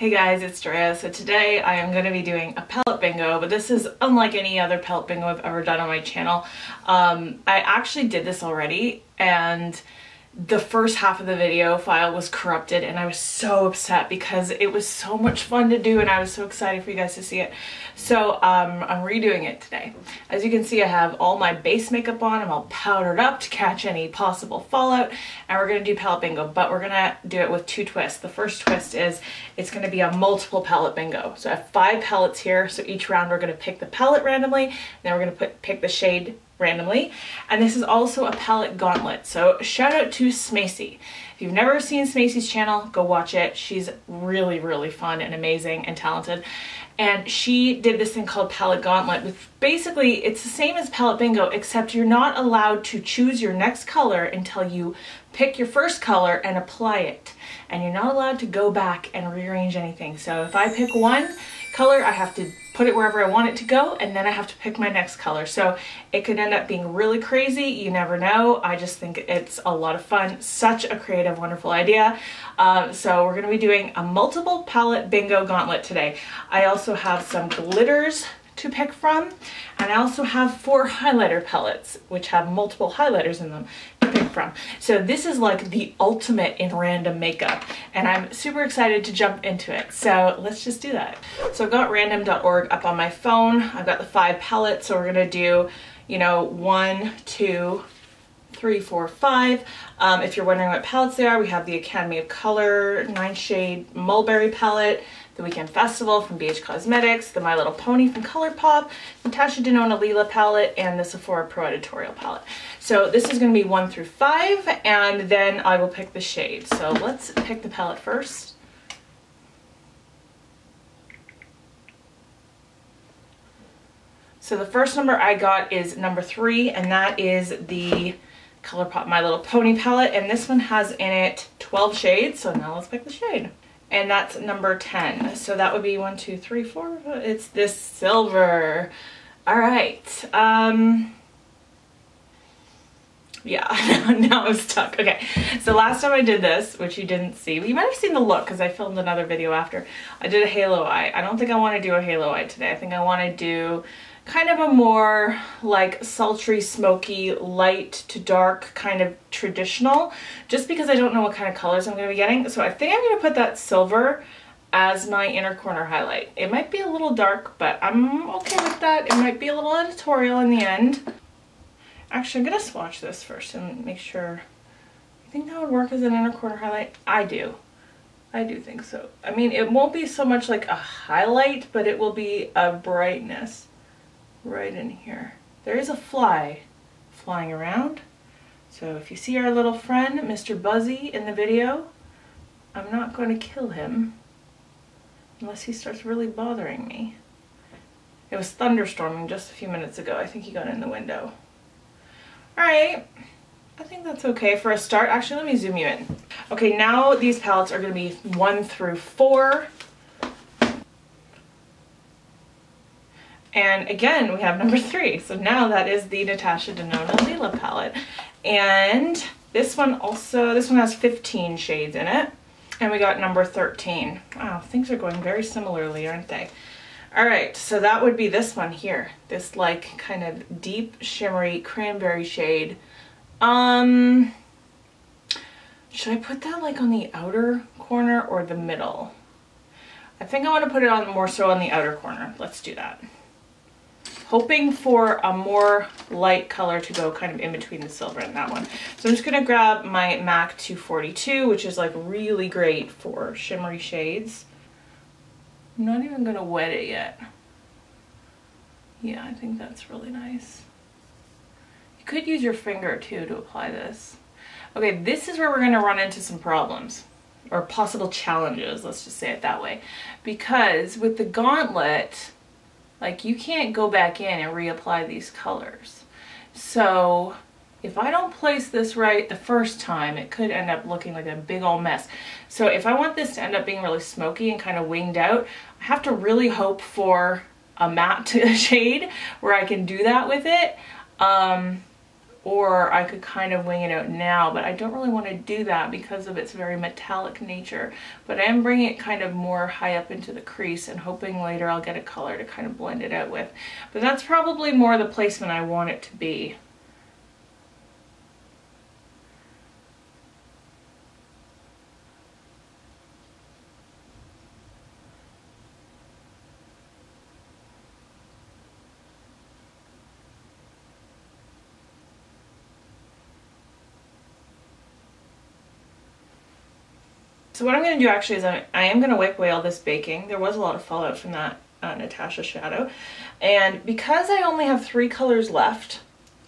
Hey guys, it's Drea. So today I am going to be doing a palette bingo, but this is unlike any other palette bingo I've ever done on my channel. I actually did this already, and the first half of the video file was corrupted, and I was so upset because it was so much fun to do and I was so excited for you guys to see it. So I'm redoing it today. As you can see, I have all my base makeup on. I'm all powdered up to catch any possible fallout, and we're going to do palette bingo, but we're going to do it with two twists. The first twist is it's going to be a multiple palette bingo. So I have 5 palettes here, so each round we're going to pick the palette randomly, then we're going to pick the shade randomly. And this is also a palette gauntlet, so shout out to Smacy. If you've never seen Smacy's channel, go watch it. She's really fun and amazing and talented, and she did this thing called palette gauntlet, which basically it's the same as palette bingo, except you're not allowed to choose your next color until you pick your first color and apply it, and you're not allowed to go back and rearrange anything. So if I pick one color, I have to put it wherever I want it to go, and then I have to pick my next color. So it could end up being really crazy. You never know. I just think it's a lot of fun. Such a creative, wonderful idea. So we're going to be doing a multiple palette bingo gauntlet today. I also have some glitters to pick from, and I also have 4 highlighter palettes which have multiple highlighters in them to pick from. So this is like the ultimate in random makeup, and I'm super excited to jump into it. So let's just do that. So I've got random.org up on my phone. I've got the 5 palettes, so we're gonna do, you know, 1, 2, 3, 4, 5. If you're wondering what palettes they are, we have the Academy of Color 9-shade Mulberry palette, the Weekend Festival from BH Cosmetics, the My Little Pony from ColourPop, Natasha Denona Lila palette, and the Sephora Pro Editorial palette. So this is going to be 1 through 5, and then I will pick the shade. So let's pick the palette first. So the first number I got is number 3, and that is the ColourPop My Little Pony palette, and this one has in it 12 shades. So now let's pick the shade. And that's number 10. So that would be 1, 2, 3, 4. It's this silver. All right. Yeah, now I'm stuck. Okay, so last time I did this, which you didn't see, you might have seen the look because I filmed another video after. I did a halo eye. I don't think I want to do a halo eye today. I think I want to do kind of a more like sultry, smoky, light to dark kind of traditional, just because I don't know what kind of colors I'm going to be getting. So I think I'm going to put that silver as my inner corner highlight. It might be a little dark, but I'm okay with that. It might be a little editorial in the end. Actually, I'm going to swatch this first and make sure. You think that would work as an inner corner highlight? I do. I do think so. I mean, it won't be so much like a highlight, but it will be a brightness right in here. There is a fly flying around. So if you see our little friend, Mr. Buzzy, in the video, I'm not going to kill him unless he starts really bothering me. It was thunderstorming just a few minutes ago. I think he got in the window. Alright, I think that's okay for a start. Actually, let me zoom you in. Okay, now these palettes are going to be 1 through 4. And again, we have number 3. So now that is the Natasha Denona Lila palette. And this one has 15 shades in it. And we got number 13. Wow, things are going very similarly, aren't they? Alright, so that would be this one here. This like kind of deep, shimmery cranberry shade. Should I put that like on the outer corner or the middle? I think I want to put it on more so on the outer corner. Let's do that. Hoping for a more light color to go kind of in between the silver and that one. So I'm just going to grab my MAC 242, which is like really great for shimmery shades. I'm not even going to wet it yet. Yeah, I think that's really nice. You could use your finger too to apply this. Okay, this is where we're going to run into some problems, or possible challenges, let's just say it that way. Because with the gauntlet, like, you can't go back in and reapply these colors. So if I don't place this right the first time, it could end up looking like a big old mess. So if I want this to end up being really smoky and kind of winged out, I have to really hope for a matte shade where I can do that with it. or I could kind of wing it out now, but I don't really want to do that because of its very metallic nature. But I am bringing it kind of more high up into the crease and hoping later I'll get a color to kind of blend it out with. But that's probably more the placement I want it to be. So what I'm going to do actually is I am going to wipe away all this baking. There was a lot of fallout from that Natasha shadow. And because I only have 3 colors left,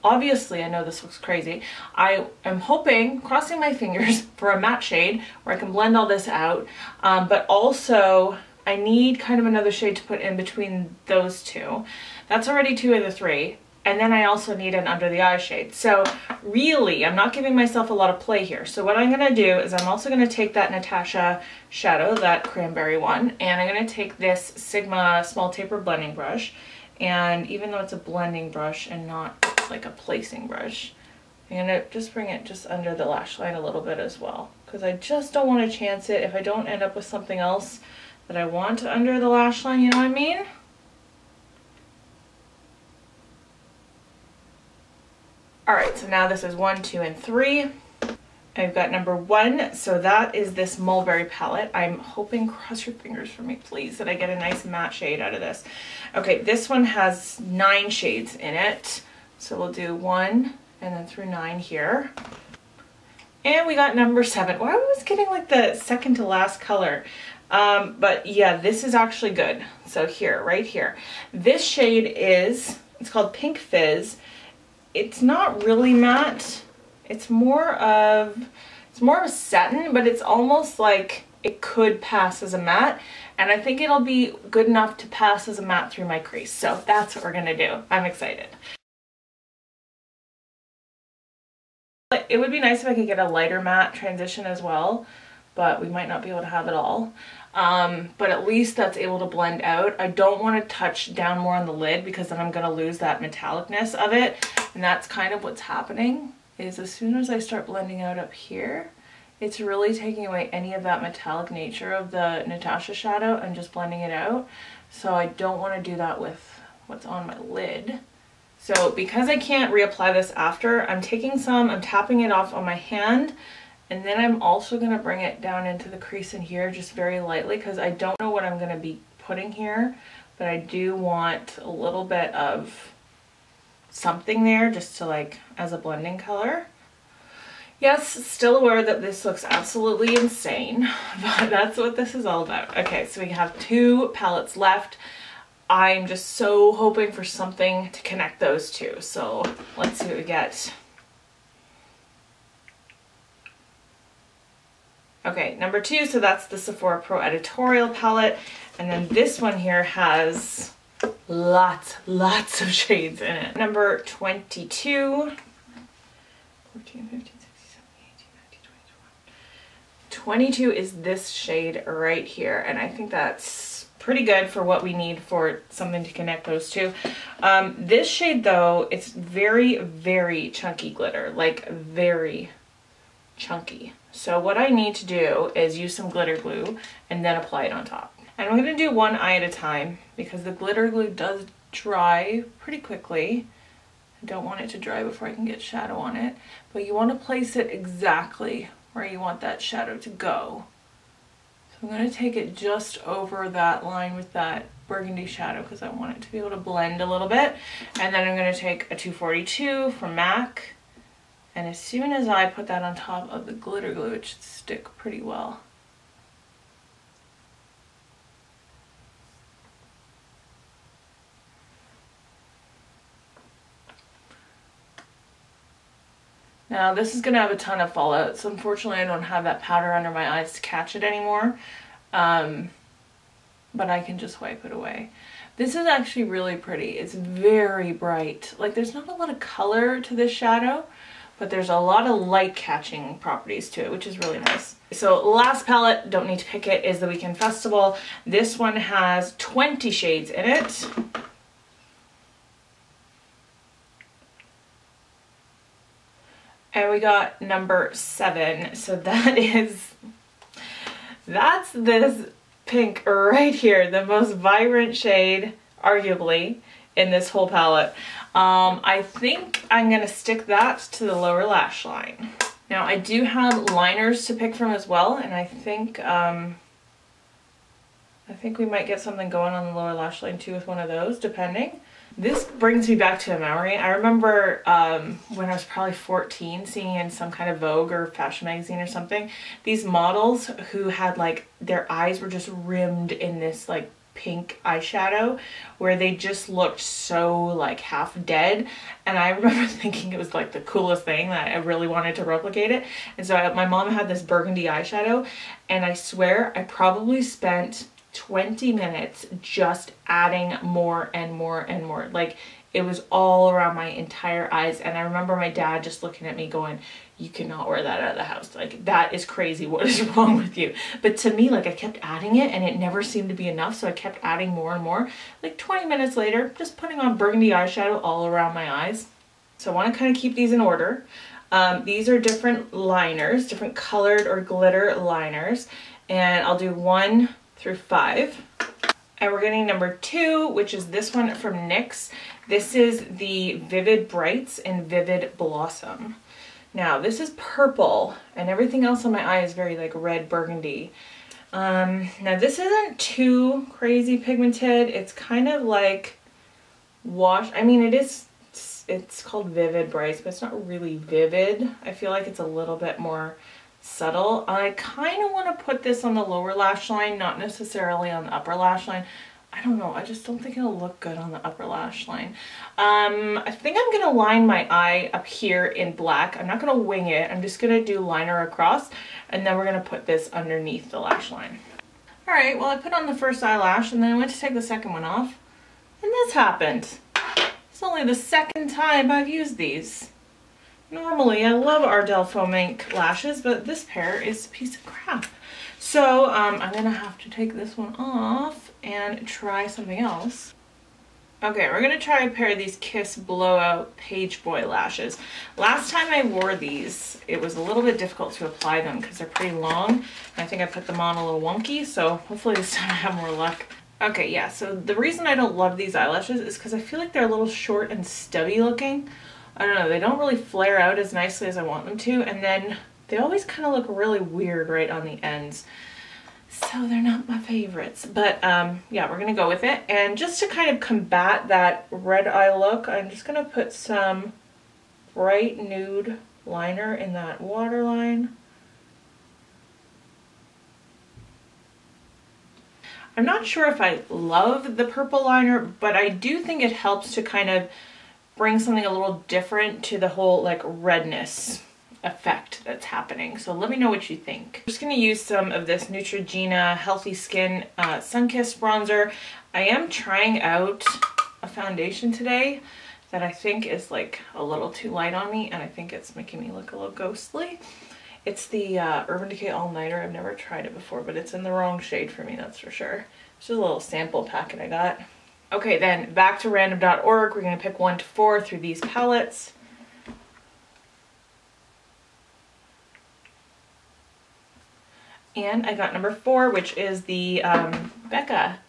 obviously I know this looks crazy, I am hoping, crossing my fingers, for a matte shade where I can blend all this out. But also I need kind of another shade to put in between those two. That's already 2 of the 3. And then I also need an under the eye shade. So really, I'm not giving myself a lot of play here. So what I'm going to do is I'm also going to take that Natasha shadow, that cranberry one, and I'm going to take this Sigma small taper blending brush. And even though it's a blending brush and not like a placing brush, I'm going to just bring it just under the lash line a little bit as well. Because I just don't want to chance it if I don't end up with something else that I want under the lash line, you know what I mean? Alright, so now this is 1, 2, and 3. I've got number 1, so that is this mulberry palette. I'm hoping, cross your fingers for me please, that I get a nice matte shade out of this. Okay, this one has 9 shades in it. So we'll do 1 and then through 9 here. And we got number 7. Well, I was getting like the second to last color. But yeah, this is actually good. So here, right here. This shade is, it's called Pink Fizz. It's not really matte. It's more of a satin, but it's almost like it could pass as a matte. And I think it'll be good enough to pass as a matte through my crease. So that's what we're gonna do. I'm excited. It would be nice if I could get a lighter matte transition as well, but we might not be able to have it all. But at least that's able to blend out. I don't want to touch down more on the lid because then I'm going to lose that metallicness of it. And that's kind of what's happening, is as soon as I start blending out up here, it's really taking away any of that metallic nature of the Natasha shadow and just blending it out. So I don't want to do that with what's on my lid. So because I can't reapply this after, I'm taking some, I'm tapping it off on my hand, and then I'm also going to bring it down into the crease in here just very lightly because I don't know what I'm going to be putting here, but I do want a little bit of something there just to like as a blending color. Yes, still aware that this looks absolutely insane, but that's what this is all about. Okay, so we have 2 palettes left. I'm just so hoping for something to connect those two. So let's see what we get. Okay, number 2, so that's the Sephora Pro Editorial palette. And then this one here has lots of shades in it. Number 22, 14, 15, 16, 17, 18, 19, 20, 21. 22 is this shade right here. And I think that's pretty good for what we need for something to connect those two. This shade though, it's very chunky glitter, like very chunky. So what I need to do is use some glitter glue and then apply it on top. And I'm going to do one eye at a time because the glitter glue does dry pretty quickly. I don't want it to dry before I can get shadow on it, but you want to place it exactly where you want that shadow to go. So I'm going to take it just over that line with that burgundy shadow because I want it to be able to blend a little bit. And then I'm going to take a 242 from MAC. And as soon as I put that on top of the glitter glue, it should stick pretty well. Now this is going to have a ton of fallout, so unfortunately I don't have that powder under my eyes to catch it anymore. But I can just wipe it away. This is actually really pretty. It's very bright. Like there's not a lot of color to this shadow, but there's a lot of light catching properties to it, which is really nice. So last palette, don't need to pick it, is the Weekend Festival. This one has 20 shades in it. And we got number 7. So that's this pink right here, the most vibrant shade, arguably, in this whole palette. I think I'm gonna stick that to the lower lash line. Now I do have liners to pick from as well, and I think we might get something going on the lower lash line too with one of those, depending. This brings me back to a memory. I remember when I was probably 14, seeing in some kind of Vogue or fashion magazine or something, these models who had like, their eyes were just rimmed in this like pink eyeshadow where they just looked so like half dead, and I remember thinking it was like the coolest thing, that I really wanted to replicate it. And so my mom had this burgundy eyeshadow, and I swear I probably spent 20 minutes just adding more and more and more. Like, it was all around my entire eyes, and I remember my dad just looking at me going, you cannot wear that out of the house. Like, that is crazy. What is wrong with you? But to me, like, I kept adding it and it never seemed to be enough, so I kept adding more and more. Like 20 minutes later, just putting on burgundy eyeshadow all around my eyes. So I want to kind of keep these in order. These are different liners, different colored or glitter liners, and I'll do 1 through 5. And we're getting number 2, which is this one from NYX. This is the Vivid Brights and Vivid Blossom. Now this is purple, and everything else on my eye is very like red burgundy. Now this isn't too crazy pigmented. It's kind of like wash. I mean, it's called Vivid Brights, but it's not really vivid. I feel like it's a little bit more subtle. I kind of want to put this on the lower lash line, not necessarily on the upper lash line. I don't know, I just don't think it'll look good on the upper lash line. I think I'm gonna line my eye up here in black. I'm not gonna wing it, I'm just gonna do liner across, and then we're gonna put this underneath the lash line. Alright, well I put on the first eyelash and then I went to take the second one off, and this happened. It's only the second time I've used these. Normally I love Ardell Foam Ink lashes, but this pair is a piece of crap. So I'm gonna have to take this one off and try something else. Okay, we're gonna try a pair of these Kiss Blowout Page Boy lashes. Last time I wore these, it was a little bit difficult to apply them because they're pretty long, and I think I put them on a little wonky, so hopefully this time I have more luck. Okay, yeah, so the reason I don't love these eyelashes is because I feel like they're a little short and stubby looking. I don't know, they don't really flare out as nicely as I want them to, and then they always kind of look really weird right on the ends. So they're not my favorites, but yeah, we're gonna go with it. And just to kind of combat that red eye look, I'm just gonna put some bright nude liner in that waterline. I'm not sure if I love the purple liner, but I do think it helps to kind of bring something a little different to the whole like redness effect that's happening. So let me know what you think. I'm just going to use some of this Neutrogena Healthy Skin Sunkissed bronzer. I am trying out a foundation today that I think is like a little too light on me, and I think it's making me look a little ghostly. It's the Urban Decay All Nighter. I've never tried it before, but it's in the wrong shade for me, that's for sure. It's just a little sample packet I got. Okay, then back to random.org. We're going to pick 1 to 4 through these palettes. And I got number 4, which is the Becca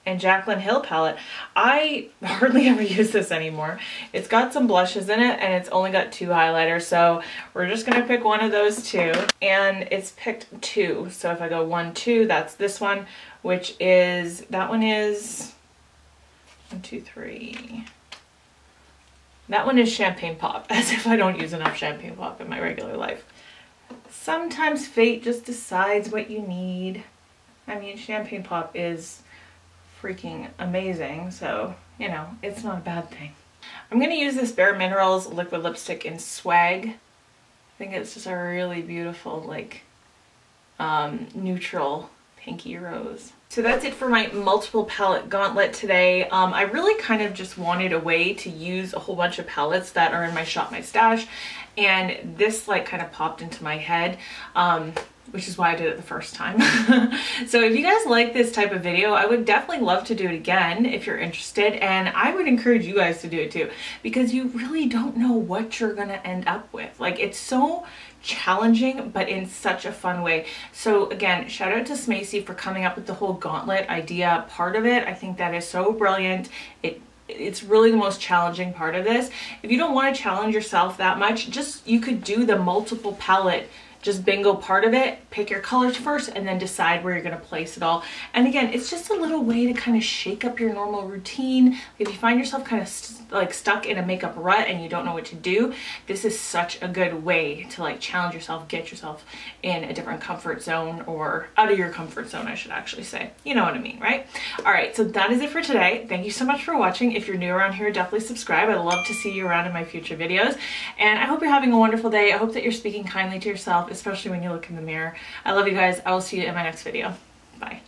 and Jaclyn Hill palette. I hardly ever use this anymore. It's got some blushes in it, and it's only got 2 highlighters, so we're just gonna pick one of those 2. And it's picked 2, so if I go 1, 2, that's this one, which is, that one is 1, 2, 3. That one is Champagne Pop, as if I don't use enough Champagne Pop in my regular life. Sometimes fate just decides what you need. I mean, Champagne Pop is freaking amazing, so, you know, it's not a bad thing. I'm going to use this Bare Minerals liquid lipstick in Swag. I think it's just a really beautiful, like, neutral pinky rose. So that's it for my multiple palette gauntlet today. I really kind of just wanted a way to use a whole bunch of palettes that are in my Shop My Stash, and this like kind of popped into my head. which is why I did it the first time. So if you guys like this type of video, I would definitely love to do it again if you're interested, and I would encourage you guys to do it too, because you really don't know what you're gonna end up with. Like, it's so challenging, but in such a fun way. So again, shout out to Smacy for coming up with the whole gauntlet idea part of it. I think that is so brilliant. It's really the most challenging part of this. If you don't want to challenge yourself that much, you could do the multiple palette just bingo part of it, pick your colors first, and then decide where you're gonna place it all. And again, it's just a little way to kind of shake up your normal routine. If you find yourself kind of like stuck in a makeup rut and you don't know what to do, this is such a good way to like challenge yourself, get yourself in a different comfort zone, or out of your comfort zone, I should actually say. You know what I mean, right? All right, so that is it for today. Thank you so much for watching. If you're new around here, definitely subscribe. I'd love to see you around in my future videos. And I hope you're having a wonderful day. I hope that you're speaking kindly to yourself, especially when you look in the mirror. I love you guys. I will see you in my next video. Bye.